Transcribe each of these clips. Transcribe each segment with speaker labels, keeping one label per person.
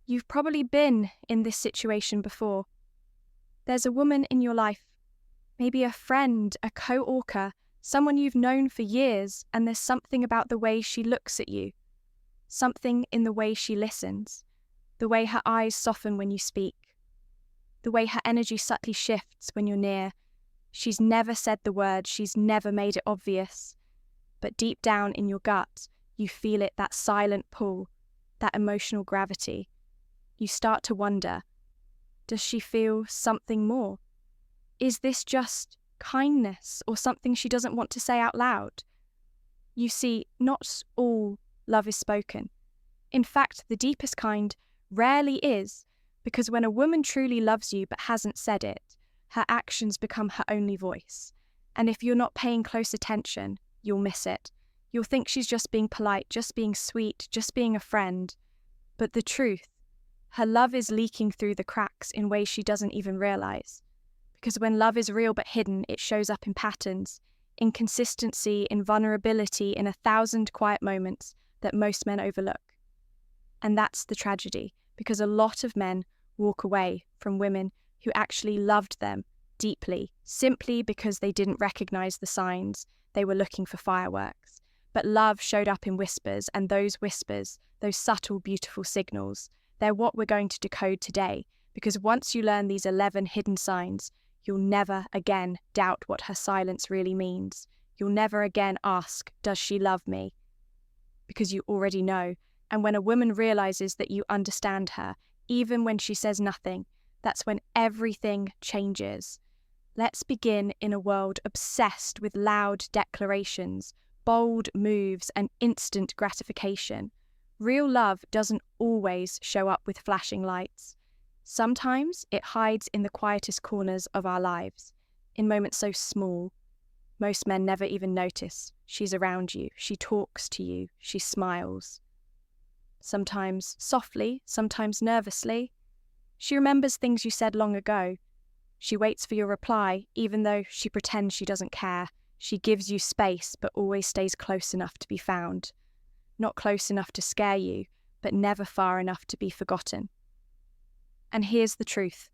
Speaker 1: You've probably been in this situation before. There's a woman in your life, maybe a friend, a co-worker, someone you've known for years, and there's something about the way she looks at you, something in the way she listens, the way her eyes soften when you speak, the way her energy subtly shifts when you're near. She's never said the word, she's never made it obvious, but deep down in your gut, you feel it, that silent pull, that emotional gravity. You start to wonder, does she feel something more? Is this just kindness or something she doesn't want to say out loud? You see, not all love is spoken. In fact, the deepest kind rarely is, because when a woman truly loves you but hasn't said it, her actions become her only voice. And if you're not paying close attention, you'll miss it. You'll think she's just being polite, just being sweet, just being a friend. But the truth, her love is leaking through the cracks in ways she doesn't even realize. Because when love is real but hidden, it shows up in patterns, in consistency, in vulnerability, in 1,000 quiet moments that most men overlook. And that's the tragedy, because a lot of men walk away from women who actually loved them deeply, simply because they didn't recognize the signs. They were looking for fireworks. But love showed up in whispers, and those whispers, those subtle, beautiful signals, they're what we're going to decode today, because once you learn these 11 hidden signs, you'll never again doubt what her silence really means. You'll never again ask, does she love me? Because you already know. And when a woman realizes that you understand her, even when she says nothing, that's when everything changes. Let's begin in a world obsessed with loud declarations, bold moves, and instant gratification. Real love doesn't always show up with flashing lights. Sometimes it hides in the quietest corners of our lives, in moments so small. Most men never even notice. She's around you, she talks to you, she smiles. Sometimes softly, sometimes nervously. She remembers things you said long ago. She waits for your reply, even though she pretends she doesn't care. She gives you space, but always stays close enough to be found. Not close enough to scare you, but never far enough to be forgotten. And here's the truth.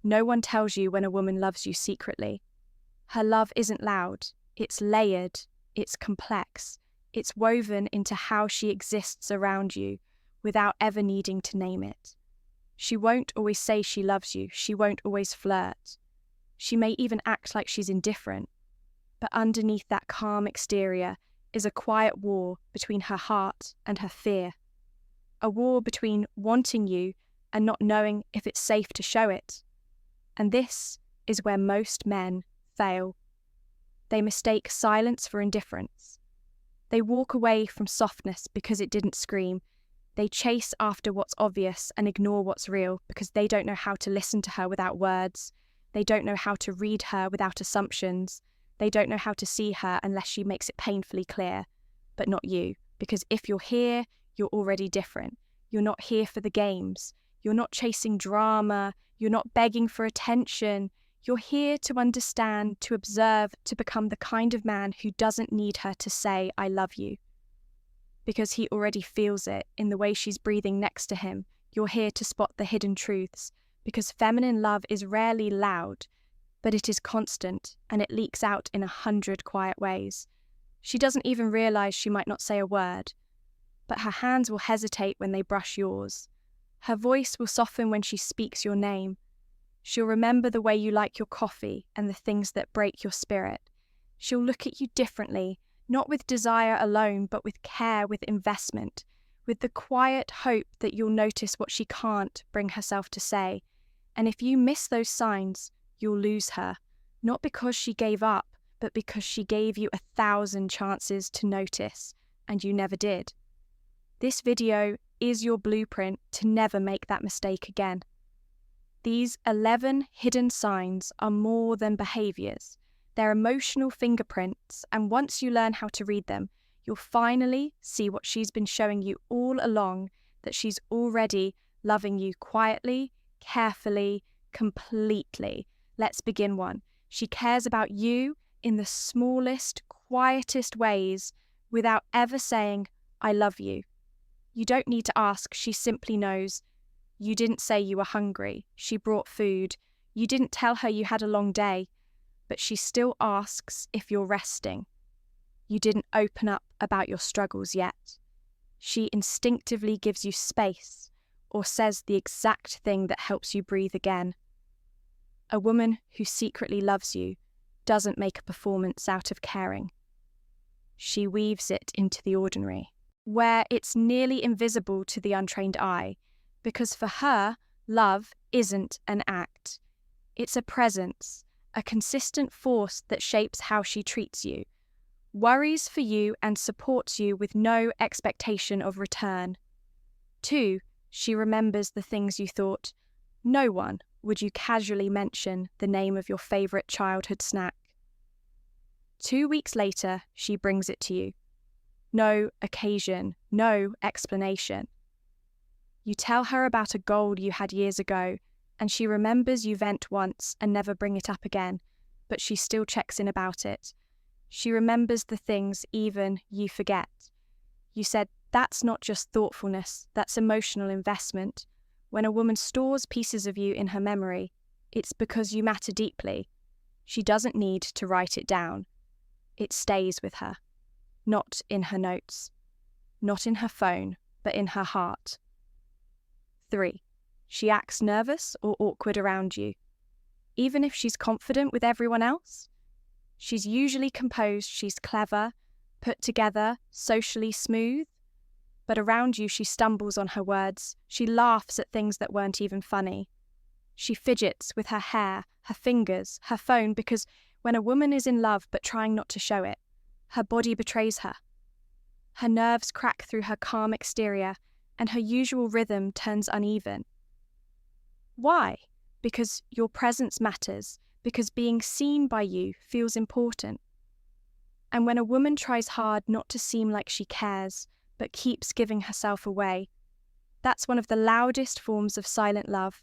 Speaker 1: No one tells you when a woman loves you secretly. Her love isn't loud. It's layered. It's complex. It's woven into how she exists around you without ever needing to name it. She won't always say she loves you. She won't always flirt. She may even act like she's indifferent. But underneath that calm exterior is a quiet war between her heart and her fear. A war between wanting you and not knowing if it's safe to show it. And this is where most men fail. They mistake silence for indifference. They walk away from softness because it didn't scream. They chase after what's obvious and ignore what's real because they don't know how to listen to her without words. They don't know how to read her without assumptions. They don't know how to see her unless she makes it painfully clear. But not you, because if you're here, you're already different. You're not here for the games. You're not chasing drama. You're not begging for attention. You're here to understand, to observe, to become the kind of man who doesn't need her to say, I love you. Because he already feels it in the way she's breathing next to him. You're here to spot the hidden truths, because feminine love is rarely loud, but it is constant, and it leaks out in 100 quiet ways. She doesn't even realize she might not say a word, but her hands will hesitate when they brush yours. Her voice will soften when she speaks your name. She'll remember the way you like your coffee and the things that break your spirit. She'll look at you differently, not with desire alone, but with care, with investment, with the quiet hope that you'll notice what she can't bring herself to say. And if you miss those signs, you'll lose her, not because she gave up, but because she gave you 1,000 chances to notice, and you never did. This video is your blueprint to never make that mistake again. These 11 hidden signs are more than behaviors. They're emotional fingerprints, and once you learn how to read them, you'll finally see what she's been showing you all along, that she's already loving you quietly, carefully, completely. Let's begin one. She cares about you in the smallest, quietest ways without ever saying, I love you. You don't need to ask, she simply knows. You didn't say you were hungry. She brought food. You didn't tell her you had a long day, but she still asks if you're resting. You didn't open up about your struggles yet. She instinctively gives you space or says the exact thing that helps you breathe again. A woman who secretly loves you doesn't make a performance out of caring. She weaves it into the ordinary, where it's nearly invisible to the untrained eye, because for her, love isn't an act. It's a presence, a consistent force that shapes how she treats you, worries for you and supports you with no expectation of return. 2, she remembers the things you thought, no one would you casually mention the name of your favourite childhood snack. 2 weeks later, she brings it to you. No occasion, no explanation. You tell her about a goal you had years ago, and she remembers you vent once and never bring it up again, but she still checks in about it. She remembers the things even you forget. You said, that's not just thoughtfulness, that's emotional investment. When a woman stores pieces of you in her memory, it's because you matter deeply. She doesn't need to write it down. It stays with her, not in her notes, not in her phone, but in her heart. 3, she acts nervous or awkward around you. Even if she's confident with everyone else, she's usually composed, she's clever, put together, socially smooth. But around you she stumbles on her words, she laughs at things that weren't even funny. She fidgets with her hair, her fingers, her phone, because when a woman is in love but trying not to show it, her body betrays her. Her nerves crack through her calm exterior, and her usual rhythm turns uneven. Why? Because your presence matters, because being seen by you feels important. And when a woman tries hard not to seem like she cares, but keeps giving herself away, that's one of the loudest forms of silent love.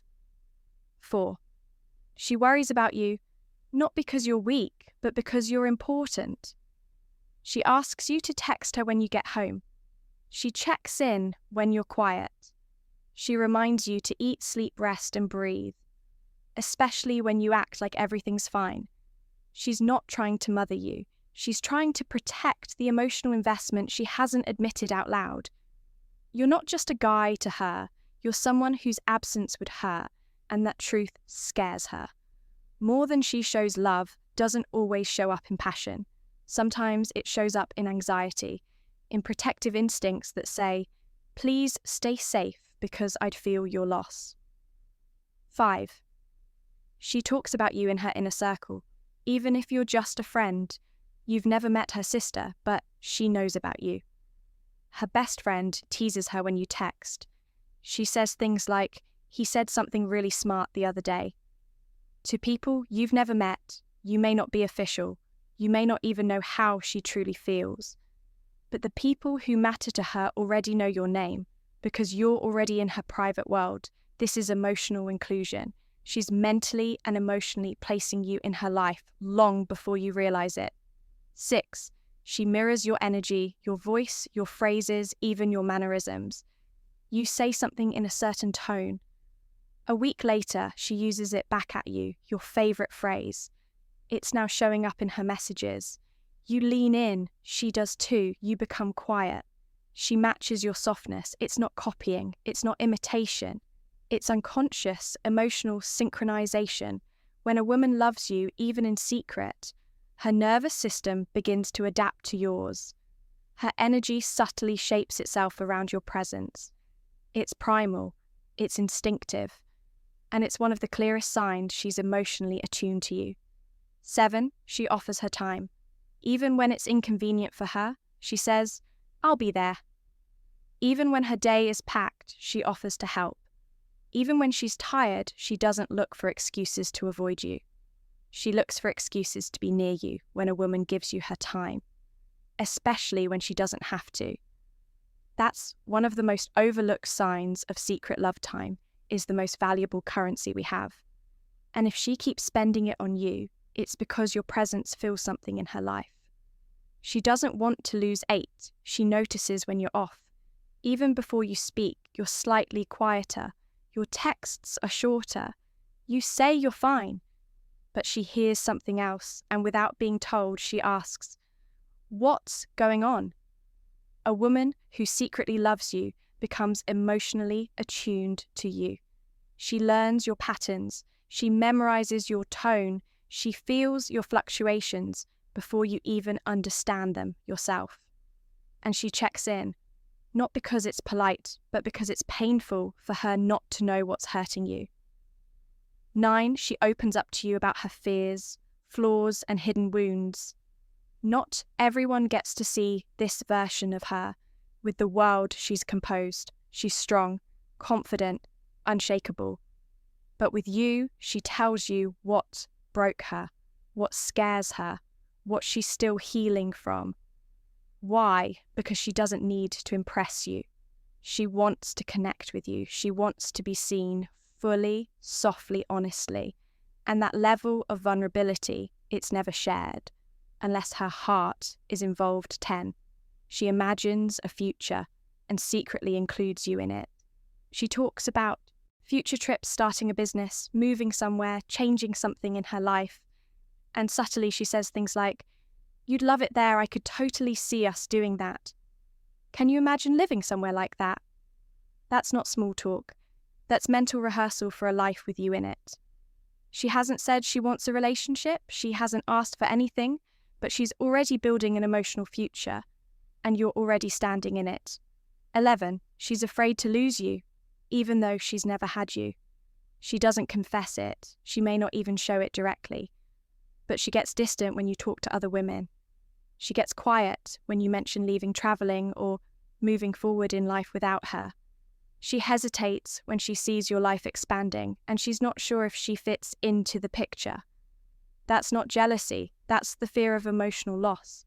Speaker 1: 4, she worries about you, not because you're weak, but because you're important. She asks you to text her when you get home. She checks in when you're quiet. She reminds you to eat, sleep, rest, and breathe, especially when you act like everything's fine. She's not trying to mother you. She's trying to protect the emotional investment she hasn't admitted out loud. You're not just a guy to her, you're someone whose absence would hurt, and that truth scares her. More than she shows love doesn't always show up in passion. Sometimes it shows up in anxiety, in protective instincts that say, please stay safe because I'd feel your loss. 5, she talks about you in her inner circle, even if you're just a friend. You've never met her sister, but she knows about you. Her best friend teases her when you text. She says things like, he said something really smart the other day. To people you've never met, you may not be official, you may not even know how she truly feels. But the people who matter to her already know your name, because you're already in her private world. This is emotional inclusion. She's mentally and emotionally placing you in her life long before you realize it. 6, she mirrors your energy, your voice, your phrases, even your mannerisms. You say something in a certain tone. A week later, she uses it back at you, your favorite phrase. It's now showing up in her messages. You lean in, she does too, you become quiet. She matches your softness. It's not copying, it's not imitation. It's unconscious, emotional synchronization. When a woman loves you, even in secret, her nervous system begins to adapt to yours. Her energy subtly shapes itself around your presence. It's primal, it's instinctive, and it's one of the clearest signs she's emotionally attuned to you. 7, she offers her time. Even when it's inconvenient for her, she says, I'll be there. Even when her day is packed, she offers to help. Even when she's tired, she doesn't look for excuses to avoid you. She looks for excuses to be near you when a woman gives you her time, especially when she doesn't have to. That's one of the most overlooked signs of secret love time, is the most valuable currency we have. And if she keeps spending it on you, it's because your presence fills something in her life. She doesn't want to lose 8. She notices when you're off. Even before you speak, you're slightly quieter. Your texts are shorter. You say you're fine. But she hears something else, and without being told, she asks, "What's going on?" A woman who secretly loves you becomes emotionally attuned to you. She learns your patterns. She memorizes your tone. She feels your fluctuations before you even understand them yourself. And she checks in, not because it's polite, but because it's painful for her not to know what's hurting you. 9, she opens up to you about her fears, flaws, and hidden wounds. Not everyone gets to see this version of her. With the world she's composed. She's strong, confident, unshakable. But with you, she tells you what broke her, what scares her, what she's still healing from. Why? Because she doesn't need to impress you. She wants to connect with you. She wants to be seen fully, softly, honestly. And that level of vulnerability, it's never shared, unless her heart is involved 10. She imagines a future and secretly includes you in it. She talks about future trips, starting a business, moving somewhere, changing something in her life. And subtly she says things like, "You'd love it there, I could totally see us doing that. Can you imagine living somewhere like that?" That's not small talk. That's mental rehearsal for a life with you in it. She hasn't said she wants a relationship, she hasn't asked for anything, but she's already building an emotional future, and you're already standing in it. 11, she's afraid to lose you, even though she's never had you. She doesn't confess it, she may not even show it directly, but she gets distant when you talk to other women. She gets quiet when you mention leaving travelling or moving forward in life without her. She hesitates when she sees your life expanding, and she's not sure if she fits into the picture. That's not jealousy, that's the fear of emotional loss.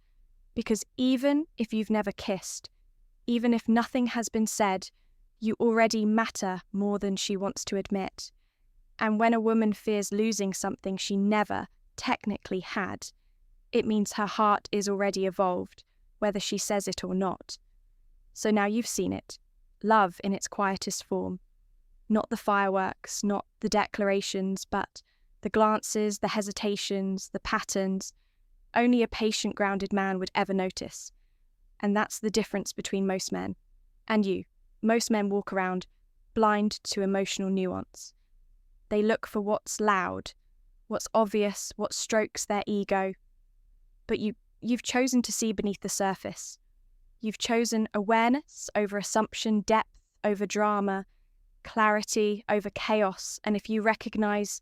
Speaker 1: Because even if you've never kissed, even if nothing has been said, you already matter more than she wants to admit. And when a woman fears losing something she never technically had, it means her heart is already evolved, whether she says it or not. So now you've seen it. Love in its quietest form. Not the fireworks, not the declarations, but the glances, the hesitations, the patterns. Only a patient, grounded man would ever notice. And that's the difference between most men and you. Most men walk around blind to emotional nuance. They look for what's loud, what's obvious, what strokes their ego. But you've chosen to see beneath the surface. You've chosen awareness over assumption, depth over drama, clarity over chaos. And if you recognize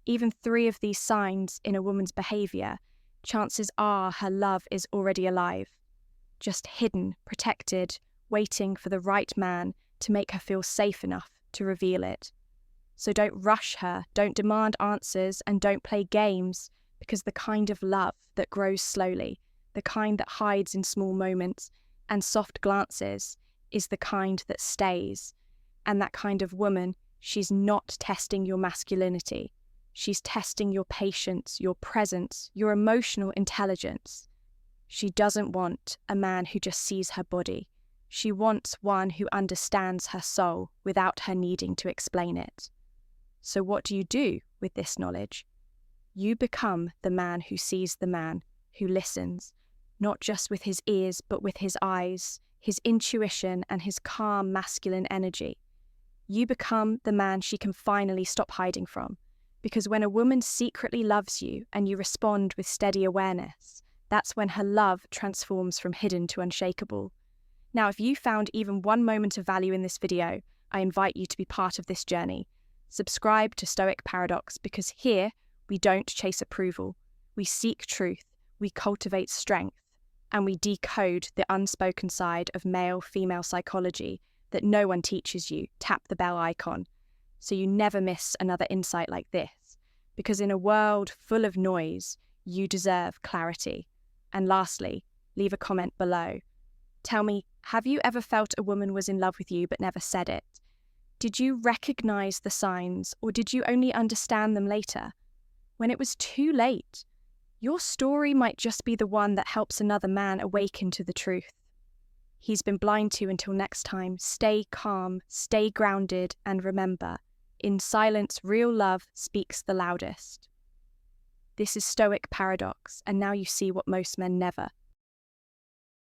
Speaker 1: even 3 of these signs in a woman's behavior, chances are her love is already alive, just hidden, protected, waiting for the right man to make her feel safe enough to reveal it. So don't rush her, don't demand answers, and don't play games, because the kind of love that grows slowly, the kind that hides in small moments and soft glances, is the kind that stays. And that kind of woman, she's not testing your masculinity. She's testing your patience, your presence, your emotional intelligence. She doesn't want a man who just sees her body. She wants one who understands her soul without her needing to explain it. So what do you do with this knowledge? You become the man who sees the man, who listens, not just with his ears, but with his eyes, his intuition, and his calm masculine energy. You become the man she can finally stop hiding from. Because when a woman secretly loves you and you respond with steady awareness, that's when her love transforms from hidden to unshakable. Now, if you found even one moment of value in this video, I invite you to be part of this journey. Subscribe to Stoic Paradox, because here we don't chase approval. We seek truth, we cultivate strength, and we decode the unspoken side of male-female psychology that no one teaches you. Tap the bell icon so you never miss another insight like this. Because in a world full of noise, you deserve clarity. And lastly, leave a comment below. Tell me, have you ever felt a woman was in love with you but never said it? Did you recognize the signs, or did you only understand them later? When it was too late, your story might just be the one that helps another man awaken to the truth. he's been blind to until next time. Stay calm, stay grounded, and remember, in silence, real love speaks the loudest. This is Stoic Paradox, and now you see what most men never.